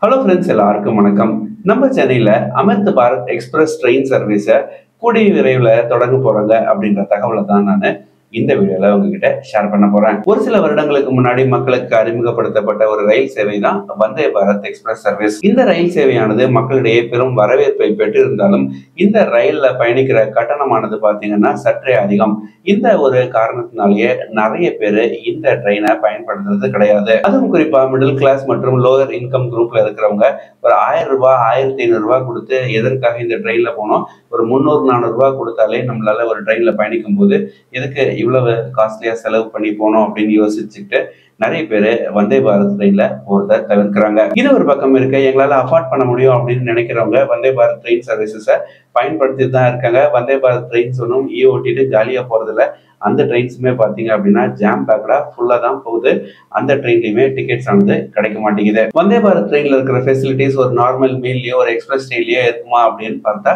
Hello friends, எல்லாருக்கும் வணக்கம். நம்ம சென்னையில அமிர்த் பாரத் எக்ஸ்பிரஸ் ட்ரெயின் சர்வீஸை கூடிய விரைவில் தொடங்க போறாங்க அப்படின்ற தகவலை தான் நான் இந்த வீடியோல உங்ககிட்ட ஷேர் பண்ண போறேன். ஒரு சில வருடங்களுக்கு முன்னாடி மக்களுக்கு அறிமுகப்படுத்தப்பட்ட ஒரு ரயில் சேவை தான் வந்தே பாரத் எக்ஸ்பிரஸ் சர்வீஸ். இந்த ரயில் சேவையானது மக்களிடையே பெரும் வரவேற்பை பெற்றிருந்தாலும் இந்த ரயில்ல பயணிக்கிற கட்டணமானது பாத்தீங்கன்னா சற்றே அதிகம். இந்த ஒரு காரணத்தினாலேயே நிறைய பேர் இந்த ட்ரெயினை பயன்படுத்துறது கிடையாது. அதுவும் குறிப்பா மிடில் கிளாஸ் மற்றும் லோவர் இன்கம் குரூப்ல இருக்கிறவங்க ஒரு 1000 ரூபாய் 1500 ரூபாய் கொடுத்து எதற்காக இந்த ட்ரெயின்ல போனோம், ஒரு 300-400 ரூபாய் கொடுத்தாலே நம்மளால ஒரு ட்ரெயின்ல பயணிக்கும் போது எதுக்கு இவ்வளவு காஸ்ட்லியா செலவு பண்ணி போனோம் அப்படின்னு யோசிச்சுக்கிட்டு நிறைய பேர் வந்தே பாரத் ட்ரெயின்ல போறத தவிர்க்கிறாங்க. இது ஒரு பக்கம் இருக்கு. எங்களால அஃபோர்ட் பண்ண முடியும் அப்படின்னு நினைக்கிறவங்க வந்தே பாரத் ட்ரெயின் சர்வீசஸை பயன்படுத்தி தான் இருக்காங்க. வந்தே பாரத் ட்ரெயின்ஸ் ஒன்றும் ஓட்டிட்டு ஜாலியா போறதில்ல. அந்த ட்ரெயின்ஸுமே பார்த்தீங்க அப்படின்னா ஜாம் பேக்கடா ஃபுல்லா தான் போகுது. அந்த ட்ரெயின்லையுமே டிக்கெட்ஸ் ஆனது கிடைக்க மாட்டேங்குது. வந்தே பாரத் ட்ரெயின்ல இருக்கிற ஃபெசிலிட்டிஸ் ஒரு நார்மல் மீல்லயோ ஒரு எக்ஸ்பிரஸ் ட்ரெயின்லயோ இருக்குமா அப்படின்னு பார்த்தா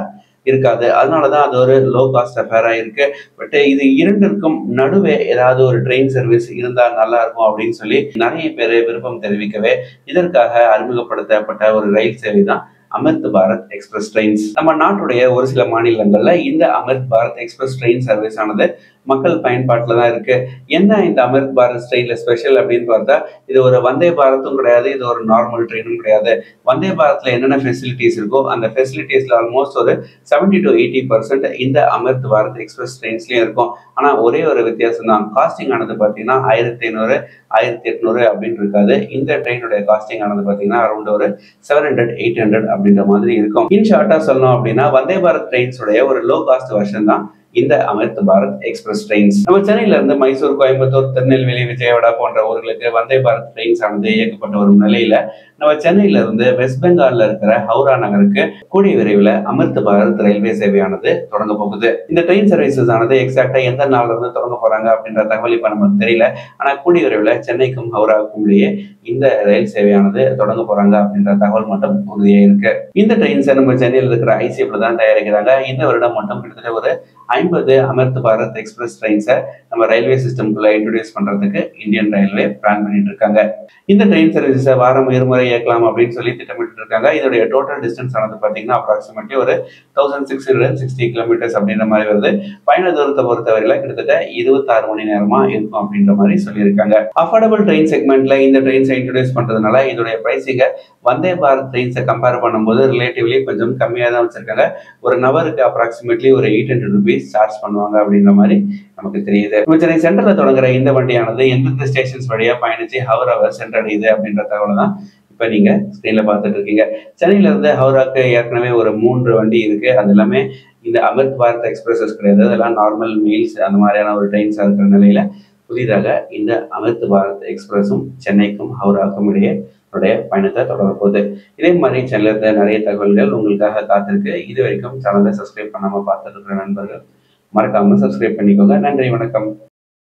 இருக்காது. அதனாலதான் அது ஒரு லோ காஸ்ட் அஃபேரா இருக்கு. பட் இது இரண்டிற்கும் நடுவே ஏதாவது ஒரு ட்ரெயின் சர்வீஸ் இருந்தா நல்லா இருக்கும் அப்படின்னு சொல்லி நிறைய பேர் விருப்பம் தெரிவிக்கவே இதற்காக அறிமுகப்படுத்தப்பட்ட ஒரு ரயில் சேவை தான் அமிர்த் பாரத் எக்ஸ்பிரஸ் ட்ரெயின்ஸ். நம்ம நாட்டுடைய ஒரு சில மாநிலங்கள்ல இந்த Amrit Bharat express train service ஆனது மக்கள் பயன்பாட்டில் தான் இருக்கு. என்ன இந்த அமிர்த் பாரத் ட்ரெயின்ல ஸ்பெஷல் அப்படின்னு பார்த்தா, இது ஒரு வந்தே பாரத்தும் கிடையாது, இது ஒரு நார்மல் ட்ரெயினும் கிடையாது. வந்தே பாரத்ல என்னென்ன ஃபெசிலிட்டிஸ் இருக்கோ அந்த ஃபெசிலிட்டிஸ்ல ஆல்மோஸ்ட் ஒரு 70 to 80% இந்த அமிர்த் பாரத் எக்ஸ்பிரஸ் ட்ரெயின்ஸ்லயும் இருக்கும். ஆனா ஒரே ஒரு வித்தியாசம் தான், காஸ்டிங் ஆனது பார்த்தீங்கன்னா 1500 1800 அப்படின்னு இருக்காது. இந்த ட்ரெயினுடைய காஸ்டிங் ஆனது பார்த்தீங்கன்னா அரௌண்ட் ஒரு 700-800 அப்படின்ற மாதிரி இருக்கும். இன் ஷார்ட்டா சொல்லணும் அப்படின்னா வந்தே பாரத் ட்ரெயின்ஸ் உடைய ஒரு லோ காஸ்ட் வெர்ஷன் தான் இந்த அமிர்த் பாரத் எக்ஸ்பிரஸ் ட்ரெயின்ஸ். நம்ம சென்னையில இருந்து மைசூர், கோயம்புத்தூர், திருநெல்வேலி, விஜயவாடா போன்ற ஊர்களுக்கு வந்தே பாரத் ட்ரெயின்ஸ் ஆனது இயக்கப்பட்ட வரும் நிலையில நம்ம சென்னையில இருந்து வெஸ்ட் பெங்கால்ல இருக்கிற ஹவுரா நகருக்கு கூடிய விரைவில் அமிர்த் பாரத் ரயில்வே சேவையானது தொடங்க போகுது. இந்த ட்ரெயின் சர்வீசஸ் ஆனது எக்ஸாக்டா எந்த நாள்ல இருந்து தொடங்க போறாங்க அப்படின்ற தகவல் இப்ப நமக்கு தெரியல. ஆனா கூடிய விரைவில் சென்னைக்கும் ஹவுராவுக்கும் இடையே இந்த ரயில் சேவையானது தொடங்க போறாங்க அப்படின்ற தகவல் மட்டும் உறுதியா இருக்கு. இந்த ட்ரெயின்ஸை நம்ம சென்னையில் இருக்கிற ஐசிஎஃப்ல தான் தயாரிக்கிறாங்க. இந்த வருடம் மட்டும் கிட்டத்தட்ட ஒரு 50 அமிர்த் பாரத் எக்ஸ்பிரஸ் ட்ரெயின்ஸை நம்ம ரயில்வே சிஸ்டம்குள்ள இன்ட்ரோடியூஸ் பண்றதுக்கு இந்தியன் ரயில்வே பிளான் பண்ணிட்டு இருக்காங்க. இந்த ட்ரெயின் சர்வீஸை வாரம் இருமுறை இயக்கலாம் அப்படின்னு சொல்லி திட்டமிட்டு இருக்காங்க. இதோடைய டோட்டல் டிஸ்டன்ஸ் ஆனது பாத்தீங்கன்னா அப்ராக்சிமேட்லி ஒரு 1660 கிலோமீட்டர்ஸ் அப்படின்ற மாதிரி வருது. பயண தூரத்தை பொறுத்தவரையில கிட்டத்தட்ட 26 மணி நேரமா இருக்கும் அப்படின்ற மாதிரி சொல்லியிருக்காங்க. அஃபோர்டபுள் ட்ரெயின் செக்மெண்ட்ல இந்த ட்ரெயின்ஸை இன்ட்ரோடியூஸ் பண்றதுனால இதோடைய பிரைசிங்கை வந்தே பாரத் ட்ரெயின்ஸை கம்பேர் பண்ணும்போது ரிலேட்டிவ்லி கொஞ்சம் கம்மியா தான் வச்சிருக்காங்க. ஒரு நபருக்கு அப்ராக்சிமேட்லி ஒரு 800 ரூபீஸ் சார்ஜ் பண்ணுவாங்க அப்படின்ற மாதிரி நமக்கு தெரியுது. சென்னை சென்ட்ரல்ல தொடங்குற இந்த வண்டியானது எந்தெந்த ஸ்டேஷன்ஸ் வழியா பயணிச்சு ஹவுராவை சென்றடையுது அப்படின்ற தகவலை தான் இப்ப நீங்க ஸ்கிரீன்ல பார்த்துட்டு இருக்கீங்க. சென்னையில இருந்து ஹவுராக்கு ஏற்கனவே ஒரு 3 வண்டி இருக்கு. அது எல்லாமே இந்த அமிர்த் பாரத் எக்ஸ்பிரஸஸ் கிடையாது. அதெல்லாம் நார்மல் மீல்ஸ் அந்த மாதிரியான ஒரு ட்ரெயின்ஸா இருக்கிற நிலையில புதிதாக இந்த அமிர்த் பாரத் எக்ஸ்பிரஸும் சென்னைக்கும் ஹவுராக்கும் இடையே பயணத்தை தொடர போகுது. இதே மாதிரி சேனல்ல இருந்த நிறைய தகவல்கள் உங்களுக்காக காத்திருக்கு. இது வரைக்கும் சேனலை சப்ஸ்கிரைப் பண்ணாம பார்த்துட்டு இருக்கிற நண்பர்கள் மறக்காம சப்ஸ்கிரைப் பண்ணிக்கோங்க. நன்றி, வணக்கம்.